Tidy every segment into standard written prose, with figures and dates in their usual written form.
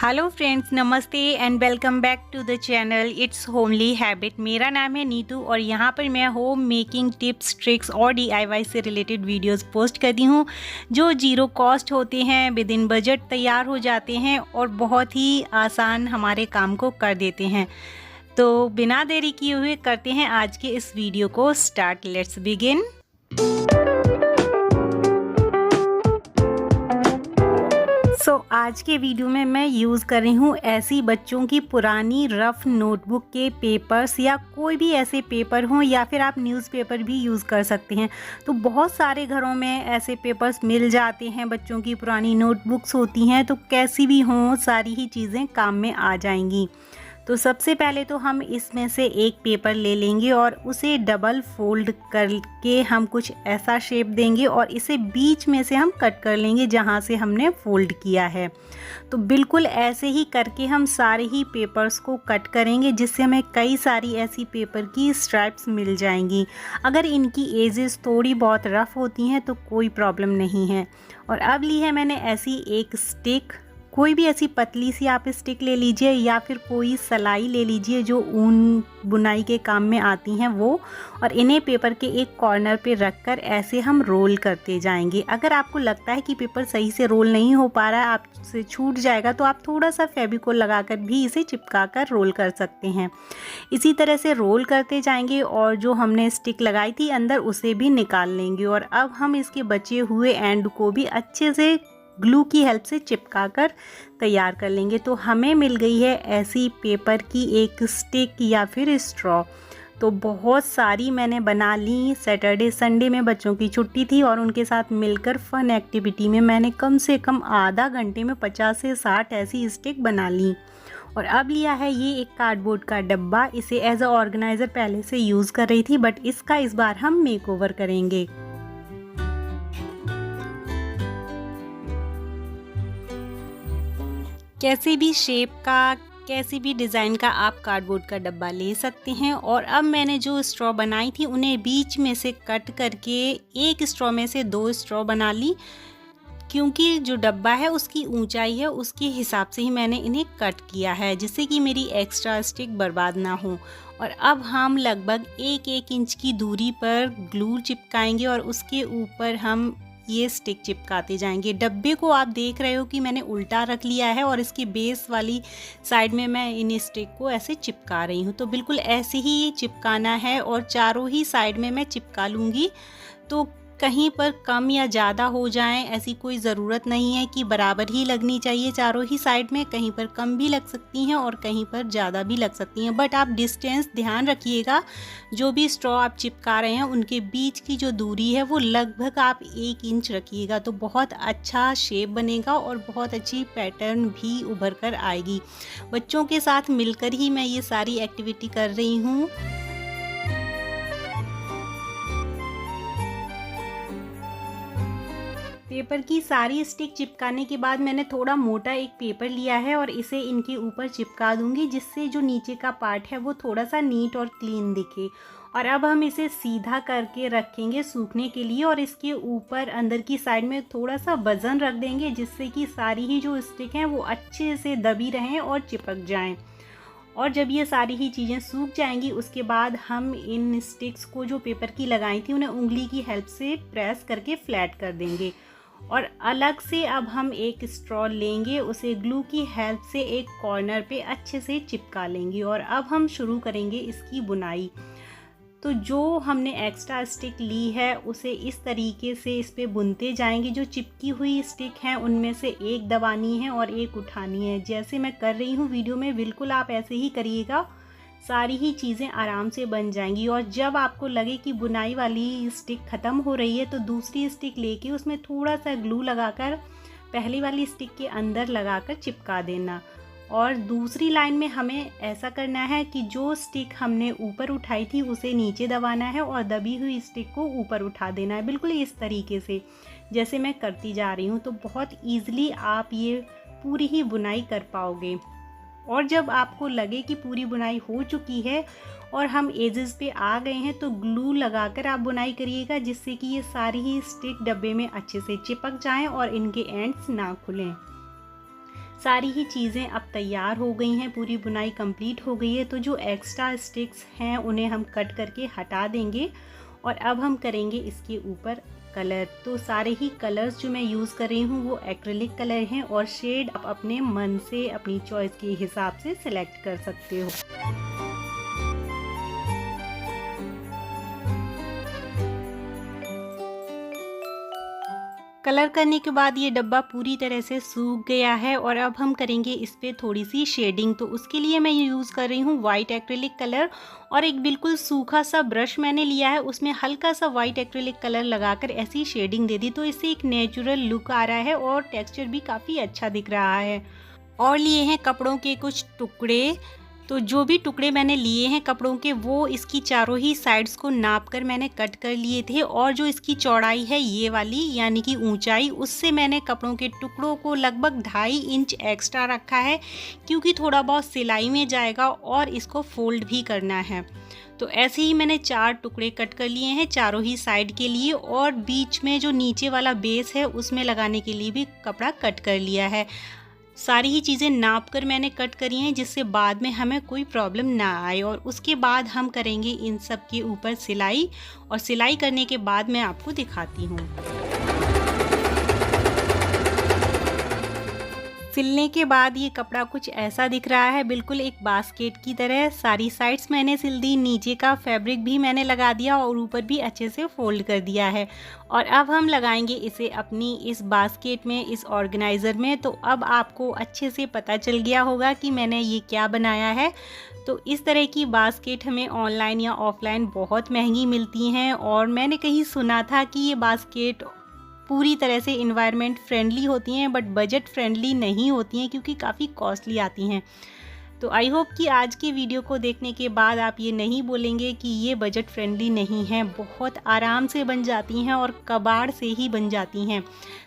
Hello friends, नमस्ते and welcome back to the channel it's homely habit. मेरा नाम है नीतू और यहाँ पर मैं होम मेकिंग टिप्स, ट्रिक्स और डीआईवाई से रिलेटेड वीडियोस पोस्ट करती हूँ जो जीरो कॉस्ट होते हैं, विद इन बजट तैयार हो जाते हैं और बहुत ही आसान हमारे काम को कर देते हैं। तो बिना देरी किए हुए करते हैं आज के इस वीडियो को स्टार्ट। Let's begin. आज के वीडियो में मैं यूज़ कर रही हूँ ऐसी बच्चों की पुरानी रफ नोटबुक के पेपर्स, या कोई भी ऐसे पेपर हों, या फिर आप न्यूज़पेपर भी यूज़ कर सकते हैं। तो बहुत सारे घरों में ऐसे पेपर्स मिल जाते हैं, बच्चों की पुरानी नोटबुक्स होती हैं, तो कैसी भी हों सारी ही चीज़ें काम में आ जाएंगी। तो सबसे पहले तो हम इसमें से एक पेपर ले लेंगे और उसे डबल फोल्ड करके हम कुछ ऐसा शेप देंगे और इसे बीच में से हम कट कर लेंगे जहाँ से हमने फोल्ड किया है। तो बिल्कुल ऐसे ही करके हम सारे ही पेपर्स को कट करेंगे, जिससे हमें कई सारी ऐसी पेपर की स्ट्राइप्स मिल जाएंगी। अगर इनकी एजेस थोड़ी बहुत रफ़ होती हैं तो कोई प्रॉब्लम नहीं है। और अब ली है मैंने ऐसी एक स्टिक, कोई भी ऐसी पतली सी आप स्टिक ले लीजिए या फिर कोई सलाई ले लीजिए जो ऊन बुनाई के काम में आती हैं वो, और इन्हें पेपर के एक कॉर्नर पे रखकर ऐसे हम रोल करते जाएंगे। अगर आपको लगता है कि पेपर सही से रोल नहीं हो पा रहा है, आपसे छूट जाएगा, तो आप थोड़ा सा फेविकोल लगाकर भी इसे चिपका कर रोल कर सकते हैं। इसी तरह से रोल करते जाएंगे और जो हमने स्टिक लगाई थी अंदर उसे भी निकाल लेंगे। और अब हम इसके बचे हुए एंड को भी अच्छे से ग्लू की हेल्प से चिपका कर तैयार कर लेंगे। तो हमें मिल गई है ऐसी पेपर की एक स्टिक या फिर स्ट्रॉ। तो बहुत सारी मैंने बना ली। सैटरडे संडे में बच्चों की छुट्टी थी और उनके साथ मिलकर फन एक्टिविटी में मैंने कम से कम आधा घंटे में 50 से 60 ऐसी स्टिक बना ली। और अब लिया है ये एक कार्डबोर्ड का डब्बा। इसे एज अ ऑर्गेनाइज़र पहले से यूज़ कर रही थी, बट इसका इस बार हम मेकओवर करेंगे। कैसे भी शेप का, कैसी भी डिज़ाइन का आप कार्डबोर्ड का डब्बा ले सकते हैं। और अब मैंने जो स्ट्रॉ बनाई थी उन्हें बीच में से कट करके एक स्ट्रॉ में से 2 स्ट्रॉ बना ली, क्योंकि जो डब्बा है उसकी ऊंचाई है उसके हिसाब से ही मैंने इन्हें कट किया है, जिससे कि मेरी एक्स्ट्रा स्टिक बर्बाद ना हो। और अब हम लगभग 1-1 इंच की दूरी पर ग्लू चिपकाएंगे और उसके ऊपर हम ये स्टिक चिपकाते जाएंगे। डब्बे को आप देख रहे हो कि मैंने उल्टा रख लिया है और इसके बेस वाली साइड में मैं इन स्टिक को ऐसे चिपका रही हूँ। तो बिल्कुल ऐसे ही चिपकाना है और चारों ही साइड में मैं चिपका लूँगी। तो कहीं पर कम या ज़्यादा हो जाएं ऐसी कोई ज़रूरत नहीं है कि बराबर ही लगनी चाहिए चारों ही साइड में। कहीं पर कम भी लग सकती हैं और कहीं पर ज़्यादा भी लग सकती हैं, बट आप डिस्टेंस ध्यान रखिएगा। जो भी स्ट्रॉ आप चिपका रहे हैं उनके बीच की जो दूरी है वो लगभग आप 1 इंच रखिएगा, तो बहुत अच्छा शेप बनेगा और बहुत अच्छी पैटर्न भी उभर कर आएगी। बच्चों के साथ मिलकर ही मैं ये सारी एक्टिविटी कर रही हूँ। पेपर की सारी स्टिक चिपकाने के बाद मैंने थोड़ा मोटा एक पेपर लिया है और इसे इनके ऊपर चिपका दूंगी, जिससे जो नीचे का पार्ट है वो थोड़ा सा नीट और क्लीन दिखे। और अब हम इसे सीधा करके रखेंगे सूखने के लिए और इसके ऊपर अंदर की साइड में थोड़ा सा वजन रख देंगे, जिससे कि सारी ही जो स्टिक हैं वो अच्छे से दबी रहें और चिपक जाएं। और जब ये सारी ही चीज़ें सूख जाएंगी उसके बाद हम इन स्टिक्स को जो पेपर की लगाई थी उन्हें उंगली की हेल्प से प्रेस करके फ्लैट कर देंगे। और अलग से अब हम एक स्ट्रॉ लेंगे, उसे ग्लू की हेल्प से एक कॉर्नर पे अच्छे से चिपका लेंगे और अब हम शुरू करेंगे इसकी बुनाई। तो जो हमने एक्स्ट्रा स्टिक ली है उसे इस तरीके से इस पे बुनते जाएंगे। जो चिपकी हुई स्टिक हैं उनमें से एक दबानी है और एक उठानी है, जैसे मैं कर रही हूँ वीडियो में। बिल्कुल आप ऐसे ही करिएगा, सारी ही चीज़ें आराम से बन जाएंगी। और जब आपको लगे कि बुनाई वाली स्टिक ख़त्म हो रही है तो दूसरी स्टिक लेके उसमें थोड़ा सा ग्लू लगाकर पहली वाली स्टिक के अंदर लगाकर चिपका देना। और दूसरी लाइन में हमें ऐसा करना है कि जो स्टिक हमने ऊपर उठाई थी उसे नीचे दबाना है और दबी हुई स्टिक को ऊपर उठा देना है, बिल्कुल इस तरीके से जैसे मैं करती जा रही हूँ। तो बहुत ईज़िली आप ये पूरी ही बुनाई कर पाओगे। और जब आपको लगे कि पूरी बुनाई हो चुकी है और हम एजेस पे आ गए हैं तो ग्लू लगाकर आप बुनाई करिएगा, जिससे कि ये सारी ही स्टिक डब्बे में अच्छे से चिपक जाएं और इनके एंड्स ना खुलें। सारी ही चीज़ें अब तैयार हो गई हैं, पूरी बुनाई कंप्लीट हो गई है। तो जो एक्स्ट्रा स्टिक्स हैं उन्हें हम कट करके हटा देंगे और अब हम करेंगे इसके ऊपर कलर। तो सारे ही कलर्स जो मैं यूज़ कर रही हूँ वो एक्रेलिक कलर हैं और शेड आप अपने मन से अपनी चॉइस के हिसाब से सिलेक्ट कर सकते हो। कलर करने के बाद ये डब्बा पूरी तरह से सूख गया है और अब हम करेंगे इस पे थोड़ी सी शेडिंग। तो उसके लिए मैं यूज़ कर रही हूँ वाइट एक्रेलिक कलर और एक बिल्कुल सूखा सा ब्रश मैंने लिया है, उसमें हल्का सा वाइट एक्रेलिक कलर लगाकर ऐसी शेडिंग दे दी। तो इससे एक नेचुरल लुक आ रहा है और टेक्सचर भी काफ़ी अच्छा दिख रहा है। और लिए हैं कपड़ों के कुछ टुकड़े। तो जो भी टुकड़े मैंने लिए हैं कपड़ों के वो इसकी चारों ही साइड्स को नाप कर मैंने कट कर लिए थे और जो इसकी चौड़ाई है ये वाली यानी कि ऊंचाई, उससे मैंने कपड़ों के टुकड़ों को लगभग 2.5 इंच एक्स्ट्रा रखा है क्योंकि थोड़ा बहुत सिलाई में जाएगा और इसको फोल्ड भी करना है। तो ऐसे ही मैंने 4 टुकड़े कट कर लिए हैं चारों ही साइड के लिए और बीच में जो नीचे वाला बेस है उसमें लगाने के लिए भी कपड़ा कट कर लिया है। सारी ही चीज़ें नाप कर मैंने कट करी हैं जिससे बाद में हमें कोई प्रॉब्लम ना आए। और उसके बाद हम करेंगे इन सब के ऊपर सिलाई और सिलाई करने के बाद मैं आपको दिखाती हूँ। सिलने के बाद ये कपड़ा कुछ ऐसा दिख रहा है, बिल्कुल एक बास्केट की तरह। सारी साइड्स मैंने सिल दी, नीचे का फैब्रिक भी मैंने लगा दिया और ऊपर भी अच्छे से फोल्ड कर दिया है। और अब हम लगाएंगे इसे अपनी इस बास्केट में, इस ऑर्गेनाइज़र में। तो अब आपको अच्छे से पता चल गया होगा कि मैंने ये क्या बनाया है। तो इस तरह की बास्केट हमें ऑनलाइन या ऑफलाइन बहुत महंगी मिलती हैं और मैंने कहीं सुना था कि ये बास्केट पूरी तरह से इन्वायरमेंट फ्रेंडली होती हैं बट बजट फ्रेंडली नहीं होती हैं क्योंकि काफ़ी कॉस्टली आती हैं। तो आई होप कि आज की वीडियो को देखने के बाद आप ये नहीं बोलेंगे कि ये बजट फ्रेंडली नहीं है। बहुत आराम से बन जाती हैं और कबाड़ से ही बन जाती हैं।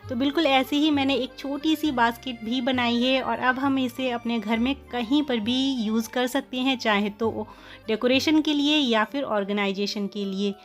तो बिल्कुल ऐसे ही मैंने एक छोटी सी बास्केट भी बनाई है और अब हम इसे अपने घर में कहीं पर भी यूज़ कर सकते हैं, चाहे तो डेकोरेशन के लिए या फिर ऑर्गेनाइजेशन के लिए।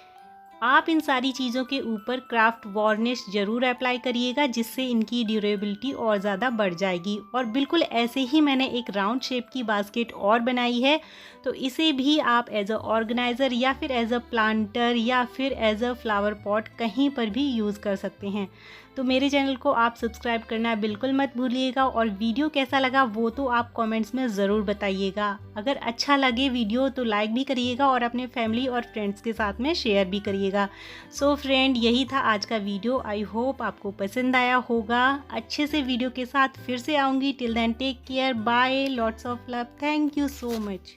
आप इन सारी चीज़ों के ऊपर क्राफ्ट वार्निश ज़रूर अप्लाई करिएगा जिससे इनकी ड्यूरेबिलिटी और ज़्यादा बढ़ जाएगी। और बिल्कुल ऐसे ही मैंने एक राउंड शेप की बास्केट और बनाई है। तो इसे भी आप एज अ ऑर्गेनाइज़र या फिर एज अ प्लांटर या फिर एज अ फ्लावर पॉट कहीं पर भी यूज़ कर सकते हैं। तो मेरे चैनल को आप सब्सक्राइब करना बिल्कुल मत भूलिएगा और वीडियो कैसा लगा वो तो आप कमेंट्स में ज़रूर बताइएगा। अगर अच्छा लगे वीडियो तो लाइक भी करिएगा और अपने फैमिली और फ्रेंड्स के साथ में शेयर भी करिएगा। सो फ्रेंड, यही था आज का वीडियो। आई होप आपको पसंद आया होगा। अच्छे से वीडियो के साथ फिर से आऊँगी। Till then take care, bye, lots of love, thank you so much.